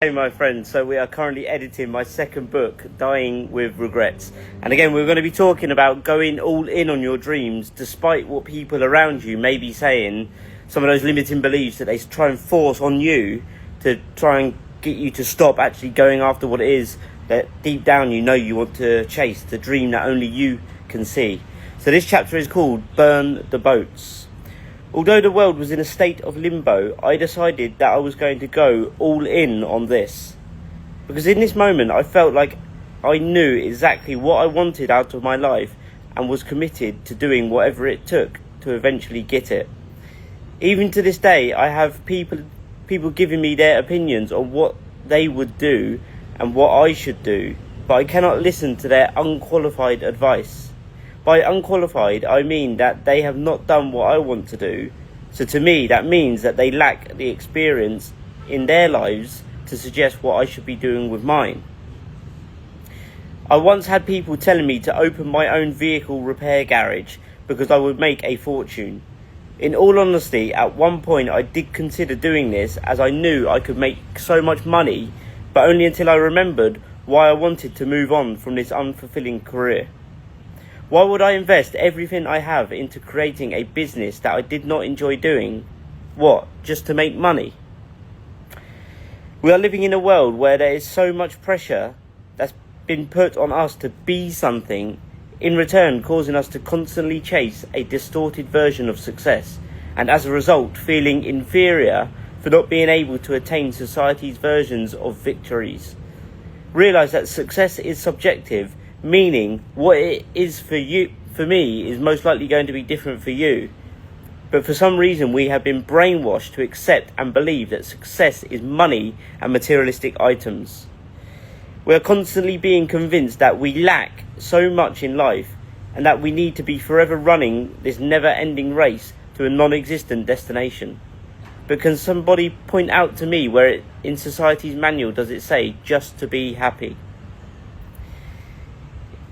Hey my friends, so we are currently editing my second book, Dying with Regrets. And again, we're going to be talking about going all in on your dreams despite what people around you may be saying, some of those limiting beliefs that they try and force on you to try and get you to stop actually going after what it is that deep down you know you want to chase, the dream that only you can see. So this chapter is called Burn the Boats. Although the world was in a state of limbo, I decided that I was going to go all in on this. Because in this moment, I felt like I knew exactly what I wanted out of my life and was committed to doing whatever it took to eventually get it. Even to this day, I have people giving me their opinions on what they would do and what I should do, but I cannot listen to their unqualified advice. By unqualified, I mean that they have not done what I want to do. So to me, that means that they lack the experience in their lives to suggest what I should be doing with mine. I once had people telling me to open my own vehicle repair garage because I would make a fortune. In all honesty, at one point I did consider doing this as I knew I could make so much money, but only until I remembered why I wanted to move on from this unfulfilling career. Why would I invest everything I have into creating a business that I did not enjoy doing? What, just to make money? We are living in a world where there is so much pressure that's been put on us to be something, in return causing us to constantly chase a distorted version of success, and as a result feeling inferior for not being able to attain society's versions of victories. Realise that success is subjective, meaning what it is for me is most likely going to be different for you. But for some reason we have been brainwashed to accept and believe that success is money and materialistic items. We are constantly being convinced that we lack so much in life and that we need to be forever running this never-ending race to a non-existent destination. But can somebody point out to me where in society's manual does it say just to be happy?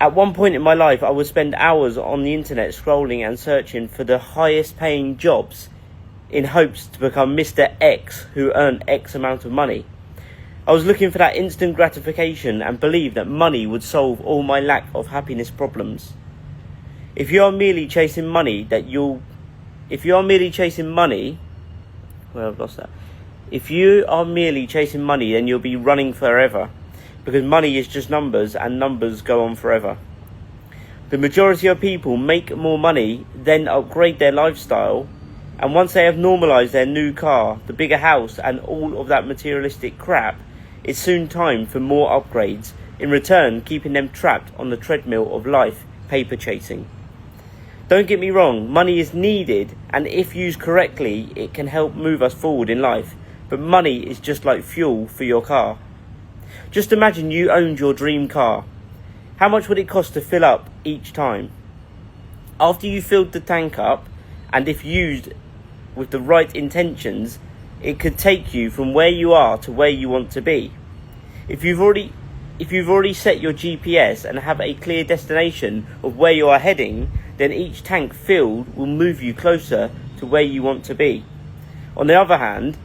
At one point in my life, I would spend hours on the internet scrolling and searching for the highest paying jobs in hopes to become Mr. X who earned X amount of money. I was looking for that instant gratification and believed that money would solve all my lack of happiness problems. If you are merely chasing money, then you'll be running forever. Because money is just numbers and numbers go on forever. The majority of people make more money, then upgrade their lifestyle, and once they have normalised their new car, the bigger house and all of that materialistic crap, it's soon time for more upgrades, in return keeping them trapped on the treadmill of life, paper chasing. Don't get me wrong, money is needed, and if used correctly, it can help move us forward in life, but money is just like fuel for your car. Just imagine you owned your dream car. How much would it cost to fill up each time? After you filled the tank up, and if used with the right intentions, it could take you from where you are to where you want to be. If you've already set your GPS and have a clear destination of where you are heading, then each tank filled will move you closer to where you want to be. On the other hand,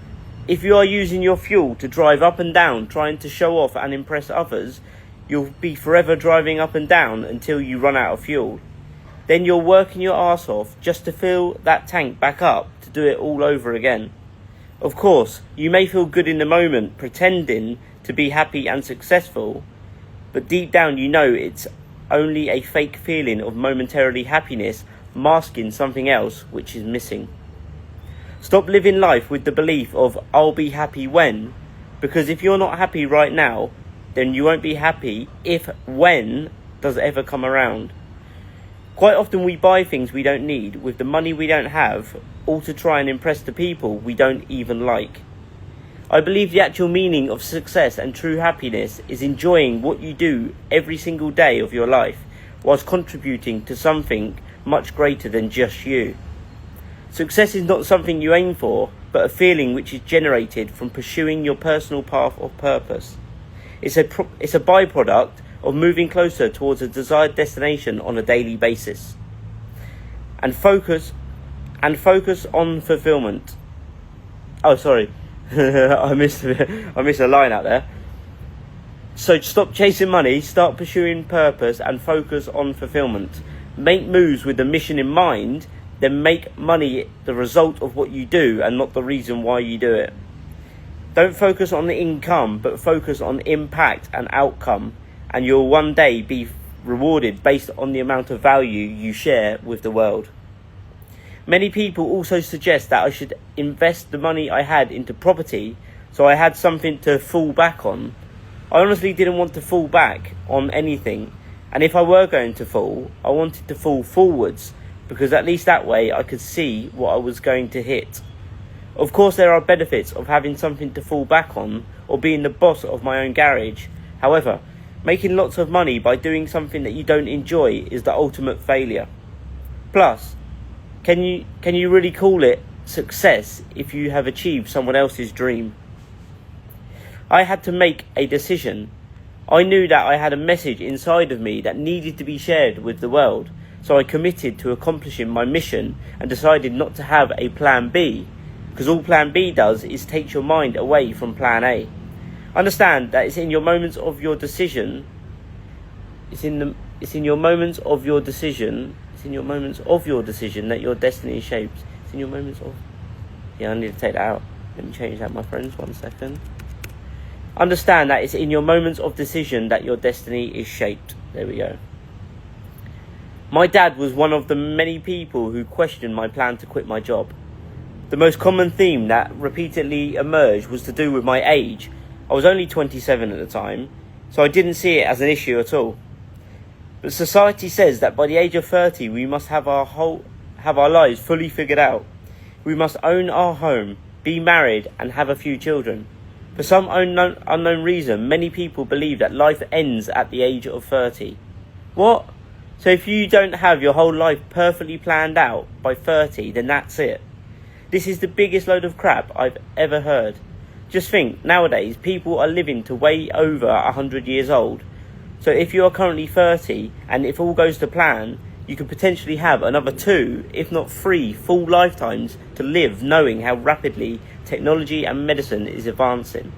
if you are using your fuel to drive up and down, trying to show off and impress others, you'll be forever driving up and down until you run out of fuel. Then you're working your arse off just to fill that tank back up to do it all over again. Of course, you may feel good in the moment, pretending to be happy and successful, but deep down you know it's only a fake feeling of momentarily happiness masking something else which is missing. Stop living life with the belief of I'll be happy when, because if you're not happy right now, then you won't be happy if when does it ever come around. Quite often we buy things we don't need with the money we don't have, all to try and impress the people we don't even like. I believe the actual meaning of success and true happiness is enjoying what you do every single day of your life, whilst contributing to something much greater than just you. Success is not something you aim for, but a feeling which is generated from pursuing your personal path of purpose. It's a byproduct of moving closer towards a desired destination on a daily basis. And focus on fulfillment. I missed a line out there. So stop chasing money, start pursuing purpose, and focus on fulfillment. Make moves with the mission in mind, then make money the result of what you do and not the reason why you do it. Don't focus on the income, but focus on impact and outcome, and you'll one day be rewarded based on the amount of value you share with the world. Many people also suggest that I should invest the money I had into property so I had something to fall back on. I honestly didn't want to fall back on anything, and if I were going to fall, I wanted to fall forwards, because at least that way I could see what I was going to hit. Of course, there are benefits of having something to fall back on or being the boss of my own garage. However, making lots of money by doing something that you don't enjoy is the ultimate failure. Plus, can you really call it success if you have achieved someone else's dream? I had to make a decision. I knew that I had a message inside of me that needed to be shared with the world, so I committed to accomplishing my mission and decided not to have a plan B, because all plan B does is take your mind away from plan A. Understand that it's in your moments of your decision, that your destiny is shaped. It's in your moments of... Yeah, I need to take that out. Let me change that, my friends, 1 second. Understand that it's in your moments of decision that your destiny is shaped. There we go. My dad was one of the many people who questioned my plan to quit my job. The most common theme that repeatedly emerged was to do with my age. I was only 27 at the time, so I didn't see it as an issue at all. But society says that by the age of 30 we must have our lives fully figured out. We must own our home, be married and have a few children. For some unknown reason, many people believe that life ends at the age of 30. What? So if you don't have your whole life perfectly planned out by 30, then that's it. This is the biggest load of crap I've ever heard. Just think, nowadays people are living to way over 100 years old. So if you are currently 30, and if all goes to plan, you could potentially have another 2, if not 3, full lifetimes to live, knowing how rapidly technology and medicine is advancing.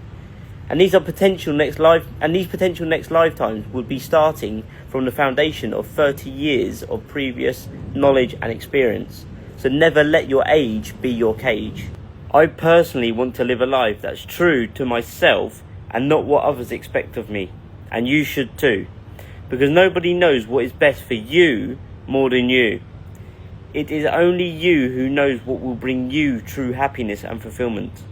And these potential next lifetimes would be starting from the foundation of 30 years of previous knowledge and experience. So never let your age be your cage. I personally want to live a life that's true to myself and not what others expect of me. And you should too. Because nobody knows what is best for you more than you. It is only you who knows what will bring you true happiness and fulfillment.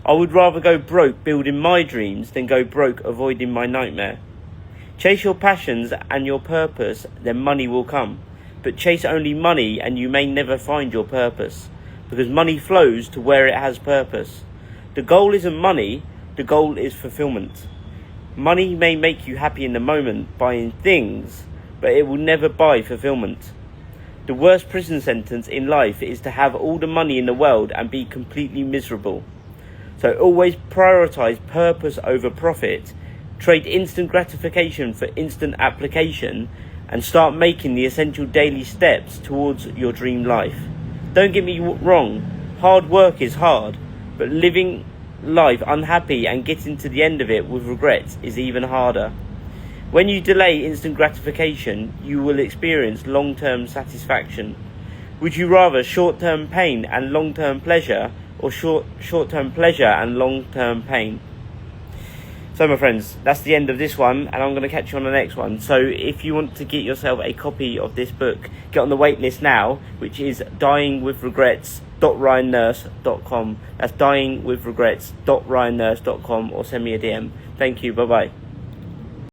I would rather go broke building my dreams than go broke avoiding my nightmare. Chase your passions and your purpose, then money will come. But chase only money and you may never find your purpose. Because money flows to where it has purpose. The goal isn't money, the goal is fulfillment. Money may make you happy in the moment buying things, but it will never buy fulfillment. The worst prison sentence in life is to have all the money in the world and be completely miserable. So always prioritize purpose over profit, trade instant gratification for instant application, and start making the essential daily steps towards your dream life. Don't get me wrong, hard work is hard, but living life unhappy and getting to the end of it with regrets is even harder. When you delay instant gratification, you will experience long-term satisfaction. Would you rather short-term pain and long-term pleasure, or short-term pleasure and long-term pain? So my friends, that's the end of this one, and I'm going to catch you on the next one. So if you want to get yourself a copy of this book, get on the wait list now, which is dyingwithregrets.ryannurse.com. That's dyingwithregrets.ryannurse.com, or send me a DM. Thank you, bye-bye.